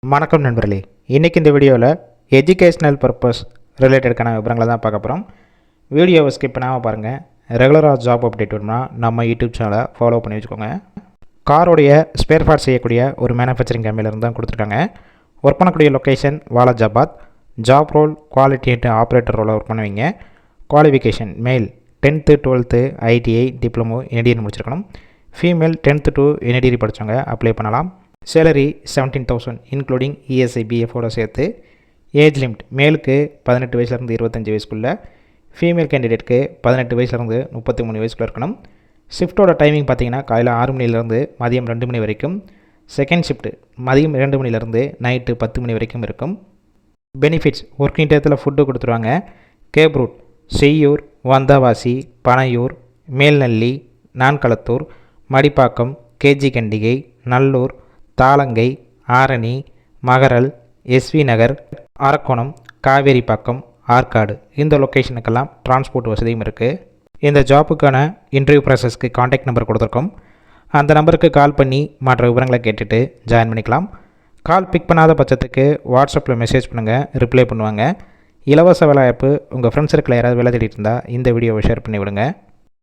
வணக்கம் நண்பர்களே, இன்றைக்கி இந்த வீடியோவில் எஜுகேஷ்னல் பர்பஸ் ரிலேட்டடுக்கான விவரங்களை தான் பார்க்க போகிறோம். வீடியோவை ஸ்கிப் பண்ணாமல் பாருங்கள். ரெகுலராக ஜாப் அப்டேட் வேணும்னா நம்ம யூடியூப் சேனலை ஃபாலோ பண்ணி வச்சுக்கோங்க. காரோடைய ஸ்பேர் பார்ட்ஸ் செய்யக்கூடிய ஒரு மேனுஃபேக்சரிங் கம்பெனிலேருந்து தான் கொடுத்துருக்காங்க. ஒர்க் பண்ணக்கூடிய location Walajabad. Job role quality and operator ரோலை ஒர்க் பண்ணுவீங்க. குவாலிஃபிகேஷன் மேல் 10th 12th ITI diploma NDA முடிச்சிருக்கணும். ஃபீமேல் 10th to NDA படித்தவங்க அப்ளை பண்ணலாம். சேலரி 17,000 இன்க்ளூடிங் ESI BFோட சேர்த்து. ஏஜ் லிமிட் மேலுக்கு 18 வயசுலேருந்து 25 வயசுக்குள்ளே, ஃபீமேல் கேண்டிடேட்க்கு 18 வயசுலேருந்து 33 வயசுக்குள்ளே இருக்கணும். ஷிஃப்ட்டோட டைமிங் பார்த்தீங்கன்னா காலையில் 6 மணிலேருந்து மதியம் 2 மணி வரைக்கும். செகண்ட் ஷிஃப்ட் மதியம் 2 மணிலேருந்து நைட்டு 10 மணி வரைக்கும் இருக்கும். பெனிஃபிட்ஸ் ஒர்க்கிங் டயத்தில் ஃபுட்டு கொடுத்துருவாங்க. Cab route Cheyyur, Vandavasi, Panaiyur, Melnalli, Nangalathur, Madipakkam, KG Kandigai, Nallur, Thalangai, Arani, Magaral, SV Nagar, Arakkonam, Kaveripakkam, Arcot இந்த லொக்கேஷனுக்கெல்லாம் டிரான்ஸ்போர்ட் வசதியும் இருக்குது. இந்த ஜாப்புக்கான இன்டர்வியூ ப்ராசஸ்க்கு காண்டாக்ட் நம்பர் கொடுத்துருக்கோம். அந்த நம்பருக்கு கால் பண்ணி மற்ற விவரங்களை கேட்டுட்டு ஜாயின் பண்ணிக்கலாம். கால் பிக் பண்ணாத பட்சத்துக்கு வாட்ஸ்அப்பில் மெசேஜ் பண்ணுங்கள், ரிப்ளை பண்ணுவாங்க. இலவச வேலைவாய்ப்பு உங்கள் ஃப்ரெண்ட்ஸ் சர்க்கிளில் யாராவது வேலை தேடிட்டு இருந்தால் இந்த வீடியோவை ஷேர் பண்ணி விடுங்க.